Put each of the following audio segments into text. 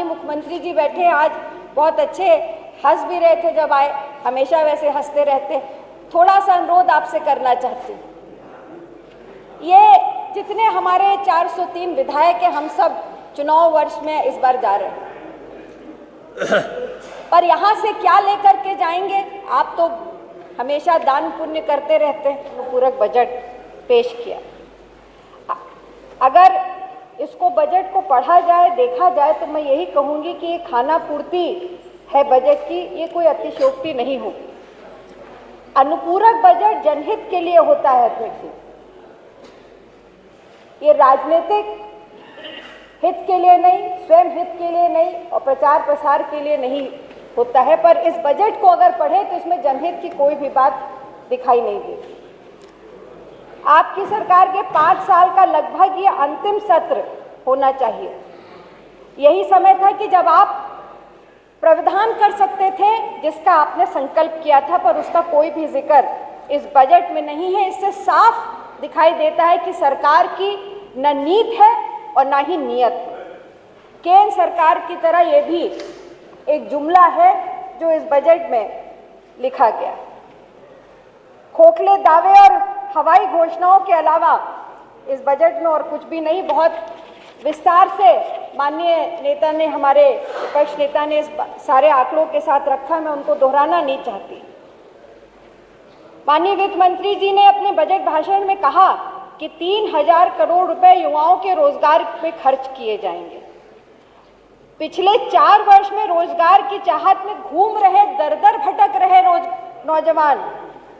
मुख्यमंत्री जी बैठे हैं आज, बहुत अच्छे हंस भी रहे थे जब आए, हमेशा वैसे हंसते रहते। थोड़ा सा अनुरोध आपसे करना चाहती हूँ, ये जितने हमारे 403 विधायक हैं, हम सब चुनाव वर्ष में इस बार जा रहे हैं, पर यहाँ से क्या लेकर के जाएंगे? आप तो हमेशा दान पुण्य करते रहते हैं। पूरक बजट पेश किया, अगर इसको बजट को पढ़ा जाए, देखा जाए, तो मैं यही कहूँगी कि ये खाना पूर्ति है बजट की, ये कोई अतिशयोक्ति नहीं होगी। अनुपूरक बजट जनहित के लिए होता है अध्यक्ष जी, ये राजनीतिक हित के लिए नहीं, स्वयं हित के लिए नहीं और प्रचार प्रसार के लिए नहीं होता है। पर इस बजट को अगर पढ़े तो इसमें जनहित की कोई भी बात दिखाई नहीं देती। आपकी सरकार के 5 साल का लगभग ये अंतिम सत्र होना चाहिए। यही समय था कि जब आप प्रावधान कर सकते थे जिसका आपने संकल्प किया था, पर उसका कोई भी जिक्र इस बजट में नहीं है। इससे साफ दिखाई देता है कि सरकार की न नीति है और ना ही नियत है। केंद्र सरकार की तरह ये भी एक जुमला है जो इस बजट में लिखा गया। खोखले दावे और हवाई घोषणाओं के अलावा इस बजट में और कुछ भी नहीं। बहुत विस्तार से माननीय नेता ने, हमारे विपक्ष नेता ने इस सारे आंकड़ों के साथ रखा, मैं उनको दोहराना नहीं चाहती। माननीय वित्त मंत्री जी ने अपने बजट भाषण में कहा कि 3000 करोड़ रुपए युवाओं के रोजगार पे खर्च किए जाएंगे। पिछले 4 वर्ष में रोजगार की चाहत में घूम रहे, दर-दर भटक रहे नौजवान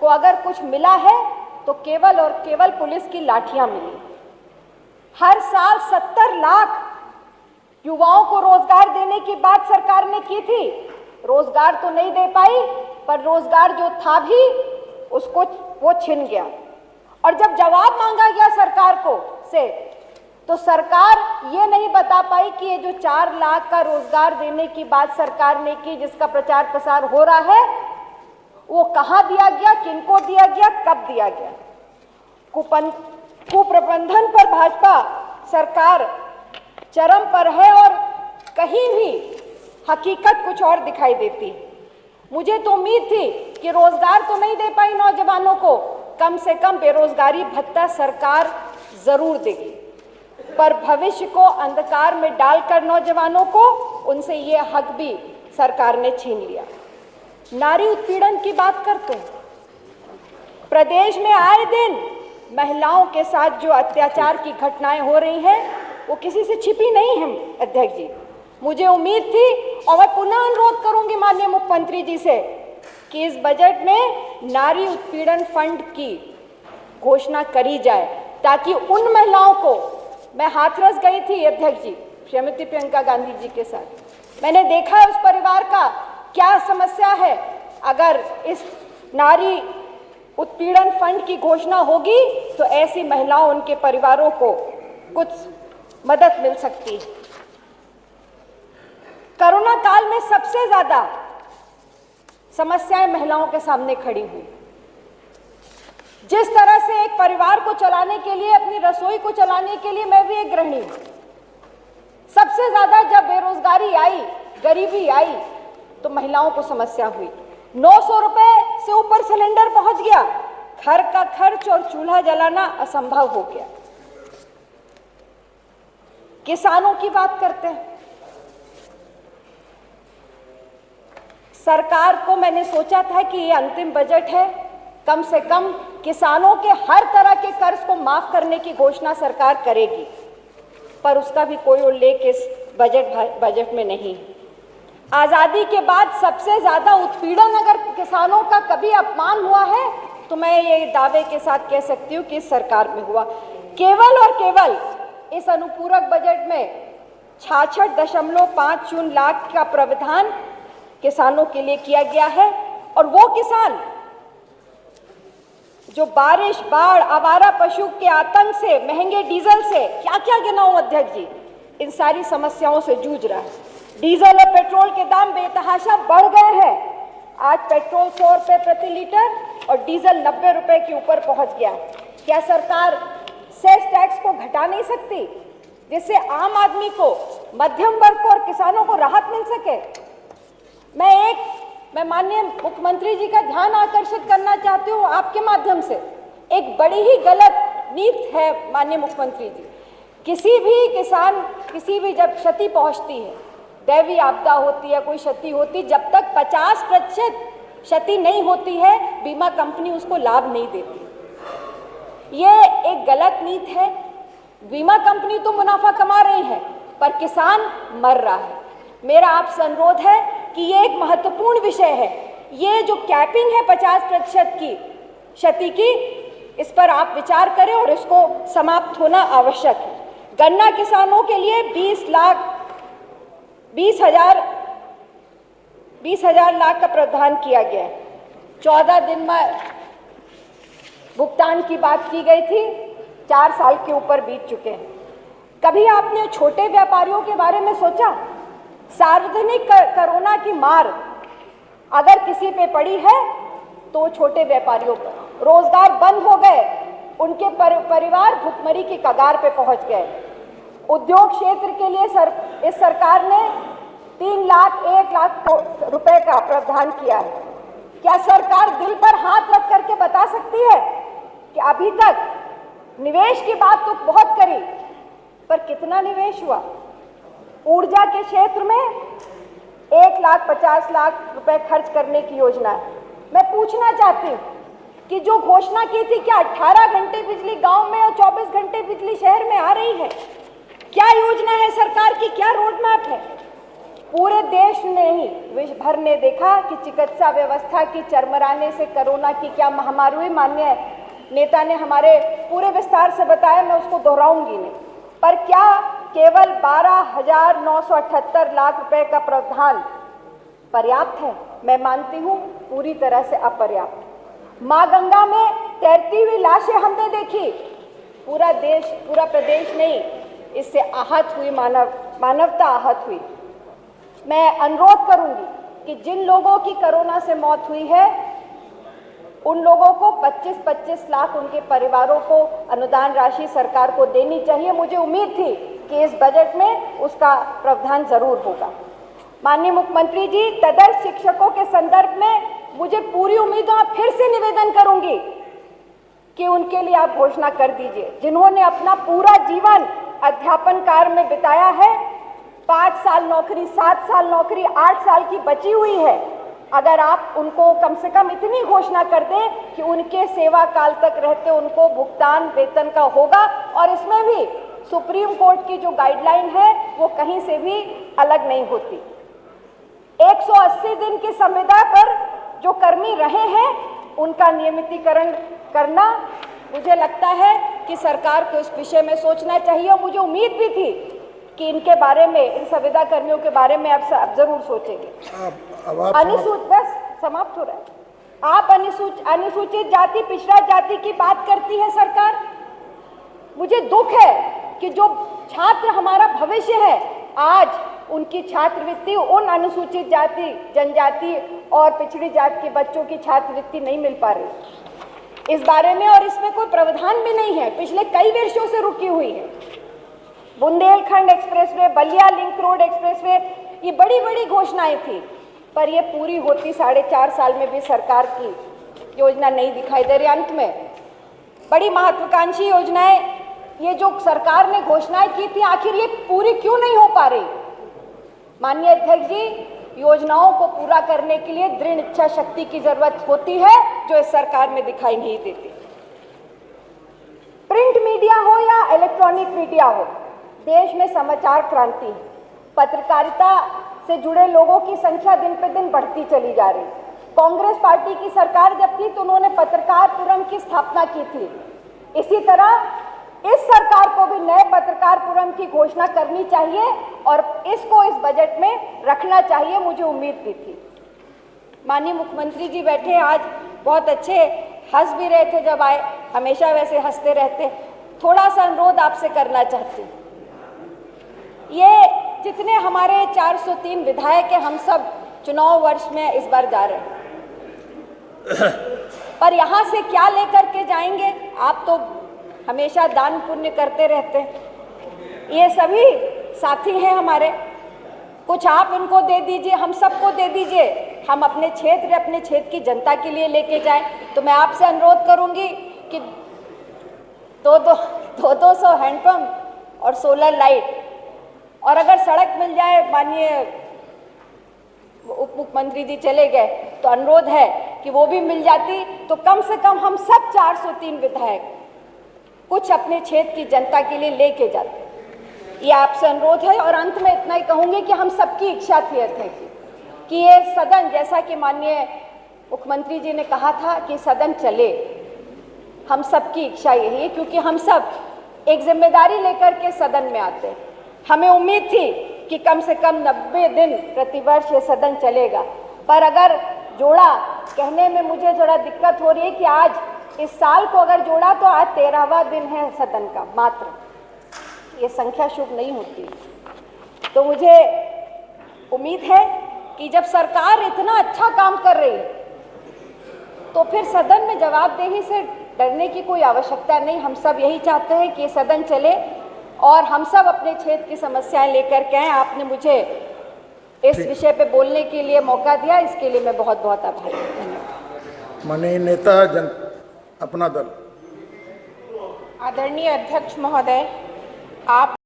को अगर कुछ मिला है तो केवल और केवल पुलिस की लाठियां मिली। हर साल 70 लाख युवाओं को रोजगार देने की बात सरकार ने की थी, रोजगार तो नहीं दे पाई, पर रोजगार जो था भी उसको वो छिन गया। और जब जवाब मांगा गया सरकार को से, तो सरकार ये नहीं बता पाई कि ये जो 4 लाख का रोजगार देने की बात सरकार ने की, जिसका प्रचार प्रसार हो रहा है, वो कहाँ दिया गया, किनको दिया गया, कब दिया गया। कुप्रबंधन पर भाजपा सरकार चरम पर है और कहीं भी हकीकत कुछ और दिखाई देती। मुझे तो उम्मीद थी कि रोजगार तो नहीं दे पाई नौजवानों को, कम से कम बेरोजगारी भत्ता सरकार जरूर देगी, पर भविष्य को अंधकार में डालकर नौजवानों को उनसे ये हक भी सरकार ने छीन लिया। नारी उत्पीड़न की बात करते हैं, प्रदेश में आए दिन महिलाओं के साथ जो अत्याचार की घटनाएं हो रही हैं वो किसी से छिपी नहीं है अध्यक्ष जी। मुझे उम्मीद थी और मैं पुनः अनुरोध करूंगी माननीय मुख्यमंत्री जी से कि इस बजट में नारी उत्पीड़न फंड की घोषणा करी जाए, ताकि उन महिलाओं को, मैं हाथरस गई थी अध्यक्ष जी श्रीमती प्रियंका गांधी जी के साथ, मैंने देखा है उस परिवार का क्या समस्या है। अगर इस नारी उत्पीड़न फंड की घोषणा होगी तो ऐसी महिलाओं, उनके परिवारों को कुछ मदद मिल सकती है। कोरोना काल में सबसे ज्यादा समस्याएं महिलाओं के सामने खड़ी हुई। जिस तरह से एक परिवार को चलाने के लिए, अपनी रसोई को चलाने के लिए, मैं भी एक गृहिणी हूं, सबसे ज्यादा जब बेरोजगारी आई, गरीबी आई, तो महिलाओं को समस्या हुई। 900 रुपए से ऊपर सिलेंडर पहुंच गया, घर का खर्च और चूल्हा जलाना असंभव हो गया। किसानों की बात करते हैं, सरकार को मैंने सोचा था कि ये अंतिम बजट है, कम से कम किसानों के हर तरह के कर्ज को माफ करने की घोषणा सरकार करेगी, पर उसका भी कोई उल्लेख इस बजट में नहीं है। आजादी के बाद सबसे ज्यादा उत्पीड़न अगर किसानों का कभी अपमान हुआ है तो मैं ये दावे के साथ कह सकती हूँ कि इस सरकार में हुआ। केवल और केवल इस अनुपूरक बजट में 66.50 लाख का प्रावधान किसानों के लिए किया गया है, और वो किसान जो बारिश, बाढ़, आवारा पशु के आतंक से, महंगे डीजल से, क्या क्या गिनाऊं अध्यक्ष जी, इन सारी समस्याओं से जूझ रहा है। डीजल और पेट्रोल के दाम बेतहाशा बढ़ गए हैं। आज पेट्रोल 100 रुपए प्रति लीटर और डीजल 90 रुपए के ऊपर पहुंच गया। क्या सरकार सेस टैक्स को घटा नहीं सकती, जिससे आम आदमी को, मध्यम वर्ग को और किसानों को राहत मिल सके। मैं माननीय मुख्यमंत्री जी का ध्यान आकर्षित करना चाहती हूँ आपके माध्यम से। एक बड़ी ही गलत नीति है माननीय मुख्यमंत्री जी। किसी भी किसान, किसी भी जब क्षति पहुँचती है, दैवीय आपदा होती है, कोई क्षति होती, जब तक 50% क्षति नहीं होती है बीमा कंपनी उसको लाभ नहीं देती। ये एक गलत नीति है। बीमा कंपनी तो मुनाफा कमा रही है पर किसान मर रहा है। मेरा आपसे अनुरोध है कि ये एक महत्वपूर्ण विषय है। ये जो कैपिंग है 50% की क्षति की, इस पर आप विचार करें और इसको समाप्त होना आवश्यक है। गन्ना किसानों के लिए 20,000 लाख का प्रावधान किया गया है। 14 दिन में भुगतान की बात की गई थी, 4 साल के ऊपर बीत चुके हैं। कभी आपने छोटे व्यापारियों के बारे में सोचा? सार्वजनिक कोरोना की मार अगर किसी पे पड़ी है तो छोटे व्यापारियों पर। रोजगार बंद हो गए, उनके परिवार भुखमरी की कगार पे पहुंच गए। उद्योग क्षेत्र के लिए इस सरकार ने 1 लाख रुपए का प्रावधान किया है। क्या सरकार दिल पर हाथ रख करके बता सकती है कि अभी तक निवेश की बात तो बहुत करी पर कितना निवेश हुआ? ऊर्जा के क्षेत्र में 1,50,00,000 रुपए खर्च करने की योजना है। मैं पूछना चाहती हूँ कि जो घोषणा की थी, क्या 18 घंटे बिजली गांव में और 24 घंटे बिजली शहर में आ रही है? क्या योजना है सरकार की? क्या रोड मैप है? पूरे देश ने ही, विश्व भर ने देखा कि चिकित्सा व्यवस्था की चरमराने से कोरोना की क्या महामारी हुई। माननीय नेता ने हमारे पूरे विस्तार से बताया, मैं उसको दोहराऊंगी नहीं। पर क्या केवल 12,978 लाख रुपए का प्रावधान पर्याप्त है? मैं मानती हूँ पूरी तरह से अपर्याप्त। मां गंगा में तैरती हुई लाशें हमने देखी। पूरा देश, पूरा प्रदेश नहीं, इससे आहत हुई मानवता आहत हुई। मैं अनुरोध करूंगी कि जिन लोगों की कोरोना से मौत हुई है उन लोगों को 25-25 लाख उनके परिवारों को अनुदान राशि सरकार को देनी चाहिए। मुझे उम्मीद थी कि इस बजट में उसका प्रावधान जरूर होगा। माननीय मुख्यमंत्री जी, तदर्थ शिक्षकों के संदर्भ में मुझे पूरी उम्मीद है, फिर से निवेदन करूंगी कि उनके लिए आप घोषणा कर दीजिए, जिन्होंने अपना पूरा जीवन अध्यापन कार्य में बिताया है। 5 साल नौकरी, 7 साल नौकरी, 8 साल की बची हुई है। अगर आप उनको कम से कम इतनी घोषणा कर दें कि उनके सेवा काल तक रहते उनको भुगतान वेतन का होगा, और इसमें भी सुप्रीम कोर्ट की जो गाइडलाइन है वो कहीं से भी अलग नहीं होती। 180 दिन की संविदा पर जो कर्मी रहे हैं उनका नियमितीकरण करना, मुझे लगता है कि सरकार को इस विषय में सोचना चाहिए। और मुझे उम्मीद भी थी कि इनके बारे में, इन संविदा कर्मियों के बारे में आप जरूर सोचेंगे। बस समाप्त हो रहा है। आप अनुसूचित जाति, पिछड़ा जाति की बात करती है सरकार। मुझे दुख है कि जो छात्र हमारा भविष्य है, आज उनकी छात्रवृत्ति, उन अनुसूचित जाति, जनजाति और पिछड़ी जाति के बच्चों की छात्रवृत्ति नहीं मिल पा रही इस बारे में, और इसमें कोई प्रावधान भी नहीं है। पिछले कई वर्षों से रुकी हुई है। Bundelkhand expressway, Ballia link road expressway, ये बड़ी बड़ी घोषणाएं थी, पर ये पूरी होती 4.5 साल में भी सरकार की योजना नहीं दिखाई दे रही। अंत में बड़ी महत्वाकांक्षी योजनाएं, ये जो सरकार ने घोषणाएं की थी, आखिर ये पूरी क्यों नहीं हो पा रही? माननीय अध्यक्ष जी, योजनाओं को पूरा करने के लिए दृढ़ इच्छा शक्ति की जरूरत होती है, जो इस सरकार में दिखाई नहीं देती। प्रिंट मीडिया हो या इलेक्ट्रॉनिक मीडिया हो, देश में समाचार क्रांति, पत्रकारिता से जुड़े लोगों की संख्या दिन पे दिन बढ़ती चली जा रही। कांग्रेस पार्टी की सरकार जब थी तो उन्होंने पत्रकारपुरम की स्थापना की थी। इसी तरह इस सरकार को भी नए पत्रकारपुरम की घोषणा करनी चाहिए और इसको इस बजट में रखना चाहिए, मुझे उम्मीद भी थी। माननीय मुख्यमंत्री जी बैठे आज, बहुत अच्छे हंस भी रहे थे जब आए, हमेशा वैसे हंसते रहते। थोड़ा सा अनुरोध आपसे करना चाहती हूँ, ये जितने हमारे 403 विधायक हैं, हम सब चुनाव वर्ष में इस बार जा रहे हैं, पर यहाँ से क्या लेकर के जाएंगे? आप तो हमेशा दान पुण्य करते रहते हैं। ये सभी साथी हैं हमारे, कुछ आप इनको दे दीजिए, हम सबको दे दीजिए, हम अपने क्षेत्र की जनता के लिए लेके जाएं। तो मैं आपसे अनुरोध करूंगी कि 200 हैंडपंप और सोलर लाइट, और अगर सड़क मिल जाए, माननीय उप मुख्यमंत्री जी चले गए, तो अनुरोध है कि वो भी मिल जाती तो कम से कम हम सब 403 विधायक कुछ अपने क्षेत्र की जनता के लिए लेके जाते। ये आपसे अनुरोध है। और अंत में इतना ही कहूंगी कि हम सबकी इच्छा थी कि ये सदन, जैसा कि माननीय मुख्यमंत्री जी ने कहा था कि सदन चले, हम सबकी इच्छा यही है, क्योंकि हम सब एक जिम्मेदारी लेकर के सदन में आते हैं। हमें उम्मीद थी कि कम से कम 90 दिन प्रतिवर्ष ये सदन चलेगा, पर अगर जोड़ा कहने में मुझे थोड़ा दिक्कत हो रही है कि आज इस साल को अगर जोड़ा तो आज 13वां दिन है सदन का मात्र, ये संख्या शुभ नहीं होती। तो मुझे उम्मीद है कि जब सरकार इतना अच्छा काम कर रही है तो फिर सदन में जवाबदेही से डरने की कोई आवश्यकता नहीं। हम सब यही चाहते हैं कि सदन चले और हम सब अपने क्षेत्र की समस्याएं लेकर के आए। आपने मुझे इस विषय पे बोलने के लिए मौका दिया, इसके लिए मैं बहुत बहुत आभारी हूं। धन्यवाद। माननीय नेता अपना दल। आदरणीय अध्यक्ष महोदय, आप